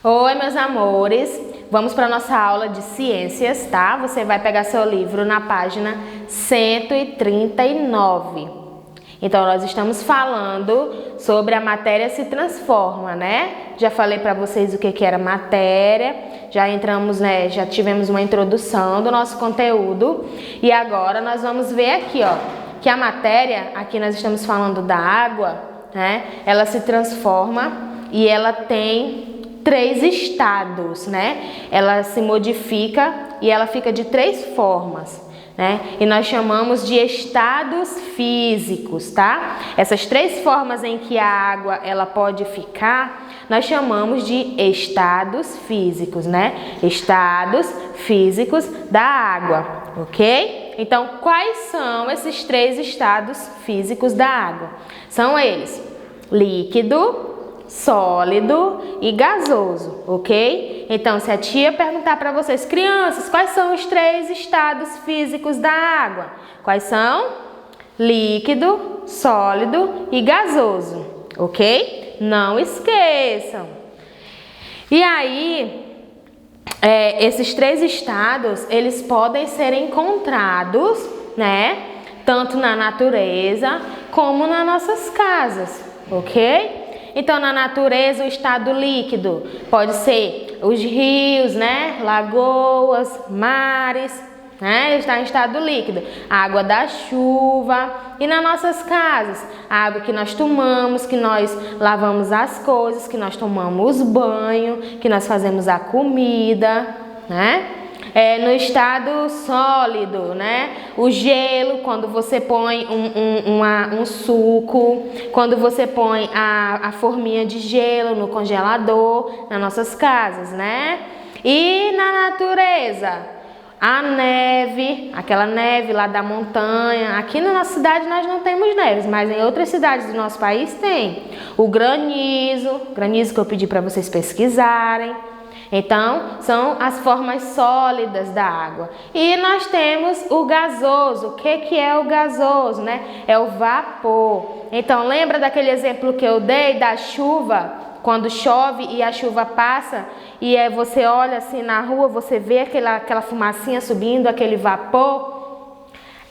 Oi, meus amores, vamos para a nossa aula de ciências, tá? Você vai pegar seu livro na página 139. Então, nós estamos falando sobre a matéria se transforma, né? Já falei para vocês o que era matéria, já entramos, né? Já tivemos uma introdução do nosso conteúdo e agora nós vamos ver aqui, ó, que a matéria, aqui nós estamos falando da água, né? Ela se transforma e ela tem 3 estados, né? Ela se modifica e ela fica de 3 formas, né? E nós chamamos de estados físicos, tá? Essas 3 formas em que a água ela pode ficar, nós chamamos de estados físicos, né? Estados físicos da água, ok? Então, quais são esses 3 estados físicos da água? São eles: líquido, sólido e gasoso, ok? Então, se a tia perguntar para vocês, crianças, quais são os 3 estados físicos da água? Quais são? Líquido, sólido e gasoso, ok? Não esqueçam. E aí, esses 3 estados, eles podem ser encontrados, né? Tanto na natureza como nas nossas casas, ok? Então, na natureza, o estado líquido pode ser os rios, né? Lagoas, mares, né? Ele está em estado líquido. A água da chuva. E nas nossas casas, a água que nós tomamos, que nós lavamos as coisas, que nós tomamos banho, que nós fazemos a comida, né? No estado sólido, né? O gelo, quando você põe um suco, quando você põe a forminha de gelo no congelador, nas nossas casas, né? E na natureza, a neve, aquela neve lá da montanha. Aqui na nossa cidade nós não temos neves, mas em outras cidades do nosso país tem. O granizo que eu pedi para vocês pesquisarem. Então, são as formas sólidas da água. E nós temos o gasoso. O que é o gasoso, né? É o vapor. Então, lembra daquele exemplo que eu dei da chuva? Quando chove e a chuva passa e você olha assim na rua, você vê aquela fumacinha subindo, aquele vapor.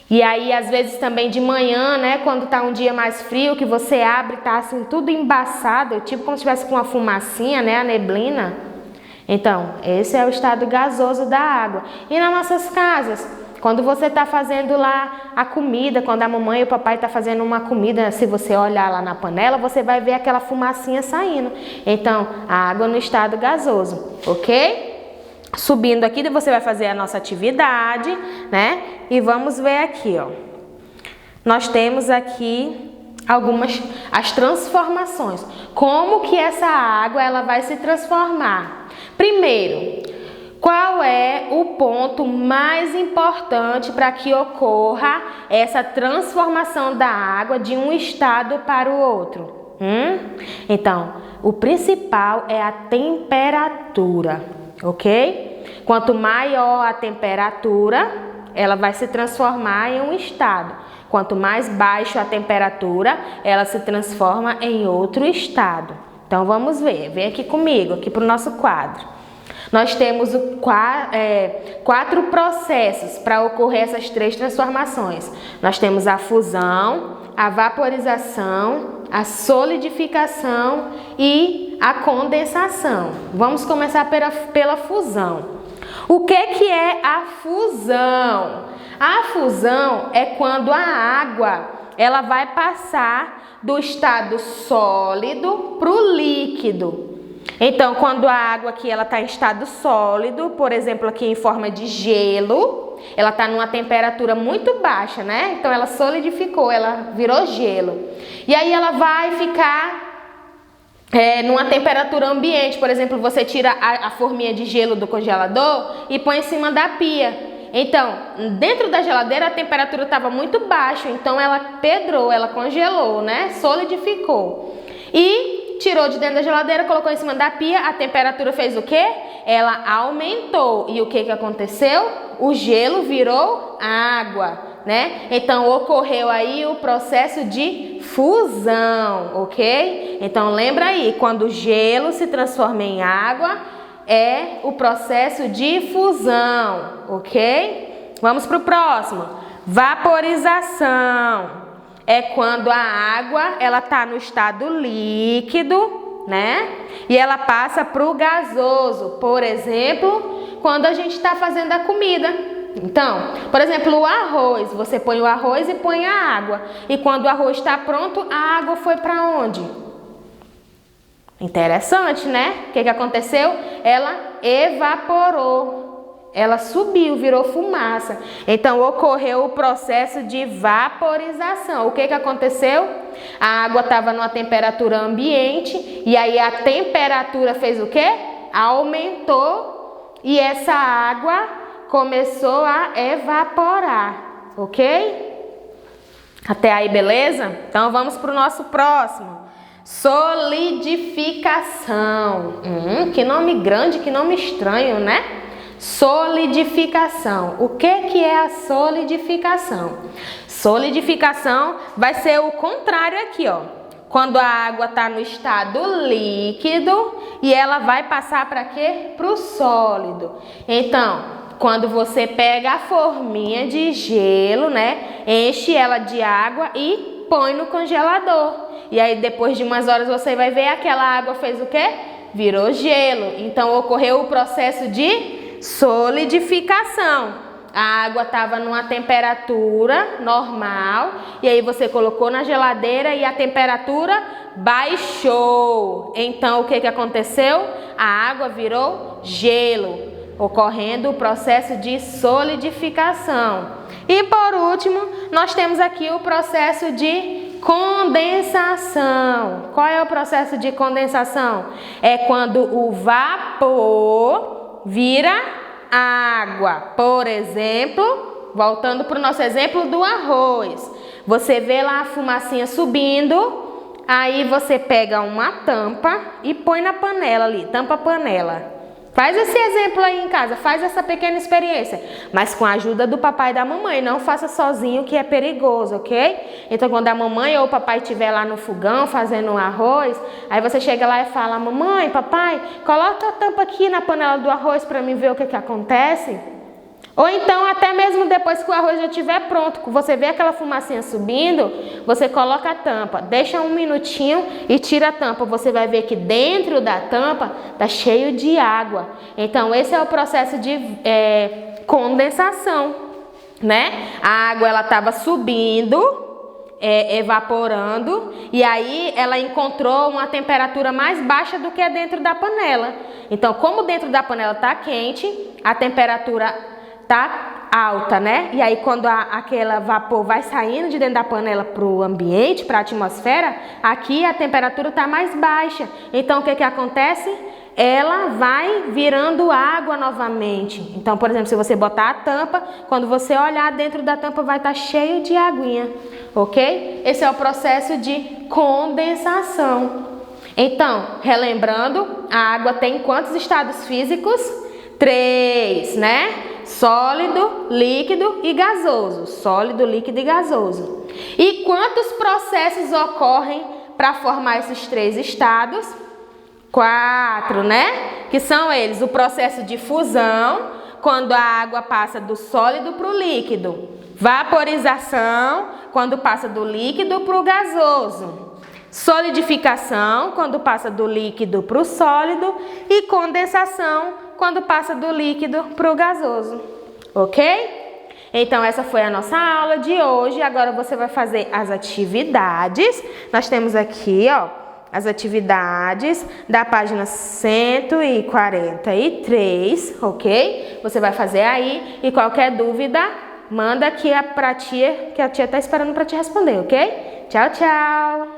E aí, às vezes também de manhã, né? Quando tá um dia mais frio, que você abre, tá assim tudo embaçado, tipo como se tivesse com uma fumacinha, né? A neblina. Então, esse é o estado gasoso da água. E nas nossas casas, quando você está fazendo lá a comida, quando a mamãe e o papai estão fazendo uma comida, se você olhar lá na panela, você vai ver aquela fumacinha saindo. Então, a água no estado gasoso, ok? Subindo aqui, você vai fazer a nossa atividade, né? E vamos ver aqui, ó. Nós temos aqui as transformações. Como que essa água ela vai se transformar? Primeiro, qual é o ponto mais importante para que ocorra essa transformação da água de um estado para o outro? Então, o principal é a temperatura, ok? Quanto maior a temperatura, ela vai se transformar em um estado. Quanto mais baixa a temperatura, ela se transforma em outro estado. Então, vamos ver. Vem aqui comigo, aqui para o nosso quadro. Nós temos 4 processos para ocorrer essas 3 transformações. Nós temos a fusão, a vaporização, a solidificação e a condensação. Vamos começar pela fusão. O que é a fusão? A fusão é quando a água ela vai passar do estado sólido para o líquido. Então, quando a água aqui ela está em estado sólido, por exemplo, aqui em forma de gelo, ela está numa temperatura muito baixa, né? Então, ela solidificou, ela virou gelo. E aí ela vai ficar numa temperatura ambiente. Por exemplo, você tira a forminha de gelo do congelador e põe em cima da pia. Então, dentro da geladeira a temperatura estava muito baixa, então ela pedrou, ela congelou, né? Solidificou. E tirou de dentro da geladeira, colocou em cima da pia, a temperatura fez o quê? Ela aumentou. E o que aconteceu? O gelo virou água. né? Então, ocorreu aí o processo de fusão, ok? Então, lembra aí, quando o gelo se transforma em água, é o processo de fusão, ok? Vamos para o próximo. Vaporização. É quando a água, ela está no estado líquido, né? E ela passa para o gasoso. Por exemplo, quando a gente está fazendo a comida. Então, por exemplo, o arroz. Você põe o arroz e põe a água. E quando o arroz está pronto, a água foi para onde? Interessante, né? O que aconteceu? Ela evaporou. Ela subiu, virou fumaça. Então, ocorreu o processo de vaporização. O que aconteceu? A água estava numa temperatura ambiente e aí a temperatura fez o quê? Aumentou e essa água começou a evaporar, ok? Até aí, beleza? Então, vamos para o nosso próximo. Solidificação. Que nome grande, que nome estranho, né? Solidificação. O que é a solidificação? Solidificação vai ser o contrário aqui, ó. Quando a água está no estado líquido e ela vai passar para quê? Para o sólido. Então, quando você pega a forminha de gelo, né? Enche ela de água e põe no congelador. E aí, depois de umas horas, você vai ver aquela água fez o quê? Virou gelo. Então, ocorreu o processo de solidificação. A água estava numa temperatura normal e aí você colocou na geladeira e a temperatura baixou. Então, o que aconteceu? A água virou gelo, ocorrendo o processo de solidificação. E por último, nós temos aqui o processo de condensação. Qual é o processo de condensação? É quando o vapor vira água. Por exemplo, voltando para o nosso exemplo do arroz. Você vê lá a fumacinha subindo, aí você pega uma tampa e põe na panela ali, tampa a panela. Faz esse exemplo aí em casa, faz essa pequena experiência, mas com a ajuda do papai e da mamãe, não faça sozinho que é perigoso, ok? Então quando a mamãe ou o papai estiver lá no fogão fazendo um arroz, aí você chega lá e fala, mamãe, papai, coloca a tampa aqui na panela do arroz para mim ver o que acontece. Ou então, até mesmo depois que o arroz já estiver pronto, você vê aquela fumacinha subindo, você coloca a tampa, deixa um minutinho e tira a tampa. Você vai ver que dentro da tampa está cheio de água. Então, esse é o processo de condensação, né? A água ela estava subindo, evaporando, e aí ela encontrou uma temperatura mais baixa do que é dentro da panela. Então, como dentro da panela está quente, a temperatura tá alta, né? E aí quando aquele vapor vai saindo de dentro da panela para o ambiente, para a atmosfera, aqui a temperatura tá mais baixa. Então o que acontece? Ela vai virando água novamente. Então, por exemplo, se você botar a tampa, quando você olhar dentro da tampa vai estar cheio de aguinha, ok? Esse é o processo de condensação. Então, relembrando, a água tem quantos estados físicos? 3, né? Sólido, líquido e gasoso. Sólido, líquido e gasoso. E quantos processos ocorrem para formar esses 3 estados? 4, né? Que são eles: o processo de fusão, quando a água passa do sólido para o líquido. Vaporização, quando passa do líquido para o gasoso. Solidificação, quando passa do líquido para o sólido. E condensação, quando passa do líquido para o gasoso, ok? Então, essa foi a nossa aula de hoje. Agora você vai fazer as atividades. Nós temos aqui, ó, as atividades da página 143, ok? Você vai fazer aí e qualquer dúvida, manda aqui pra tia, que a tia tá esperando para te responder, ok? Tchau, tchau!